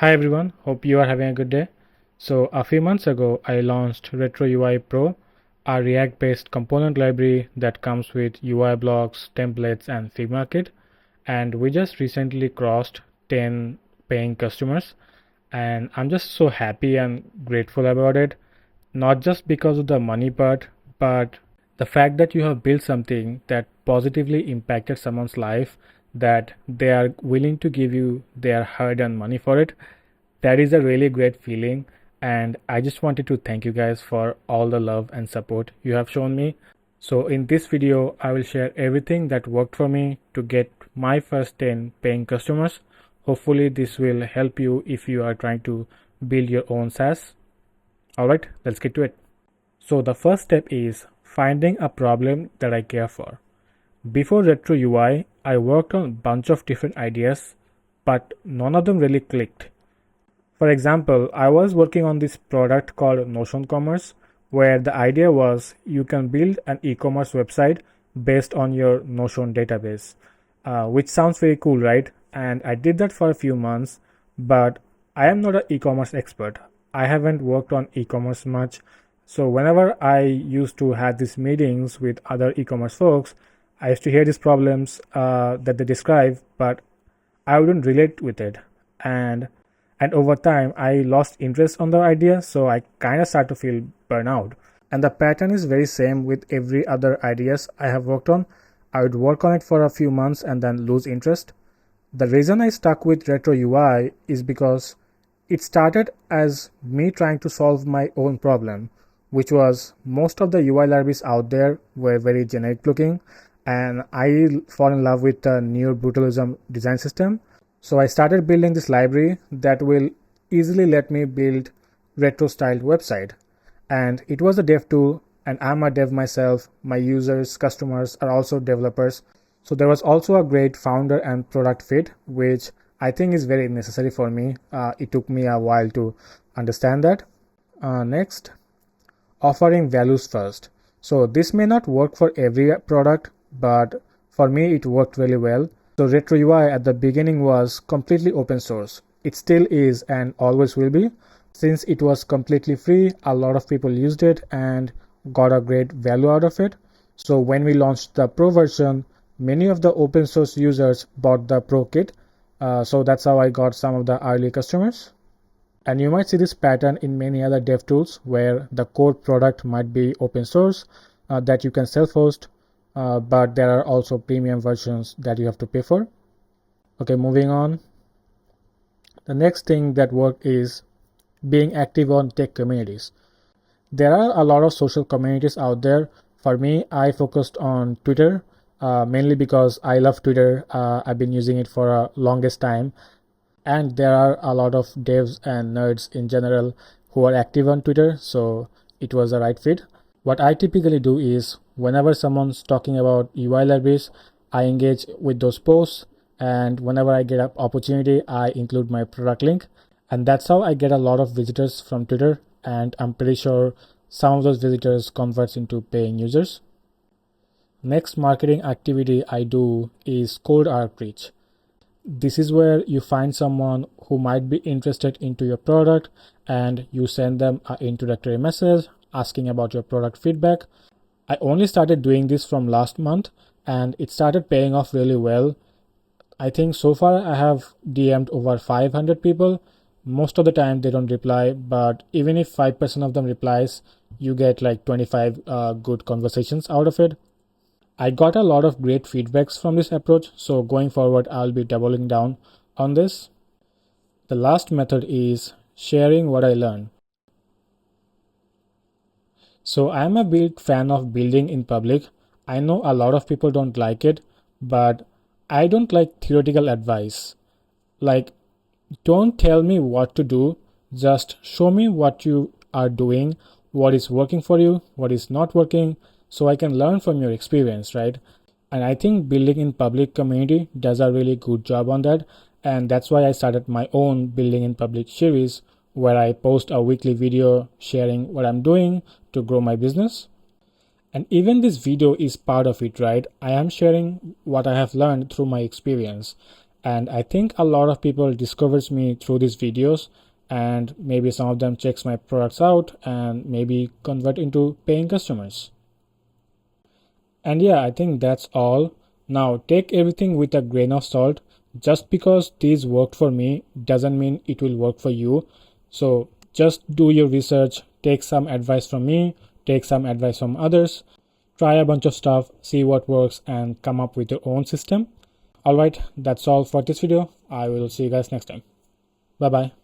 Hi everyone, hope you are having a good day. So a few months ago, I launched Retro UI Pro, a React-based component library that comes with UI blocks, templates, and Figma kit. And we just recently crossed 10 paying customers, and I'm just so happy and grateful about it. Not just because of the money part, but the fact that you have built something that positively impacted someone's life, that they are willing to give you their hard-earned money for it. That is a really great feeling, and I just wanted to thank you guys for all the love and support you have shown me. So in this video, I will share everything that worked for me to get my first 10 paying customers. Hopefully this will help you if you are trying to build your own SaaS. Alright, let's get to it. So the first step is finding a problem that I care for. Before Retro UI, I worked on a bunch of different ideas, but none of them really clicked. For example, I was working on this product called Notion Commerce, where the idea was you can build an e-commerce website based on your Notion database, which sounds very cool, right? And I did that for a few months, but I am not an e-commerce expert. I haven't worked on e-commerce much. So whenever I used to have these meetings with other e-commerce folks, I used to hear these problems that they describe, but I wouldn't relate with it. And over time, I lost interest on the idea, so I kind of started to feel burnout. And the pattern is very same with every other ideas I have worked on. I would work on it for a few months and then lose interest. The reason I stuck with Retro UI is because it started as me trying to solve my own problem, which was most of the UI libraries out there were very generic looking, and I fall in love with the Neo Brutalism design system. So I started building this library that will easily let me build retro styled website. And it was a dev tool, and I'm a dev myself. My users, customers are also developers. So there was also a great founder and product fit, which I think is very necessary for me. It took me a while to understand that. Next, offering values first. So this may not work for every product, but for me it worked really well. So Retro UI at the beginning was completely open source. It still is and always will be. Since it was completely free, a lot of people used it and got a great value out of it. So when we launched the Pro version, many of the open source users bought the Pro kit. So that's how I got some of the early customers. And you might see this pattern in many other dev tools where the core product might be open source that you can self-host. But there are also premium versions that you have to pay for. Okay, moving on. The next thing that worked is being active on tech communities. There are a lot of social communities out there. For me, I focused on Twitter, mainly because I love Twitter. I've been using it for a longest time. And there are a lot of devs and nerds in general who are active on Twitter, so it was a right fit. What I typically do is whenever someone's talking about UI libraries, I engage with those posts, and whenever I get an opportunity, I include my product link, and that's how I get a lot of visitors from Twitter, and I'm pretty sure some of those visitors converts into paying users. Next marketing activity I do is cold outreach. This is where you find someone who might be interested into your product and you send them an introductory message asking about your product feedback. I only started doing this from last month and it started paying off really well. I think so far I have DM'd over 500 people. Most of the time they don't reply, but even if 5% of them replies, you get like 25 good conversations out of it. I got a lot of great feedbacks from this approach, so going forward I'll be doubling down on this. The last method is sharing what I learned. So I'm a big fan of building in public. I know a lot of people don't like it, but I don't like theoretical advice. Like, don't tell me what to do, just show me what you are doing, what is working for you, what is not working, so I can learn from your experience, right? And I think building in public community does a really good job on that. And that's why I started my own building in public series where I post a weekly video sharing what I'm doing to grow my business. And even this video is part of it, right? I am sharing what I have learned through my experience. And I think a lot of people discovers me through these videos, and maybe some of them checks my products out and maybe convert into paying customers. And yeah, I think that's all. Now take everything with a grain of salt. Just because these worked for me doesn't mean it will work for you. So just do your research, take some advice from me, take some advice from others, try a bunch of stuff, see what works, and come up with your own system. Alright, that's all for this video. I will see you guys next time. Bye bye.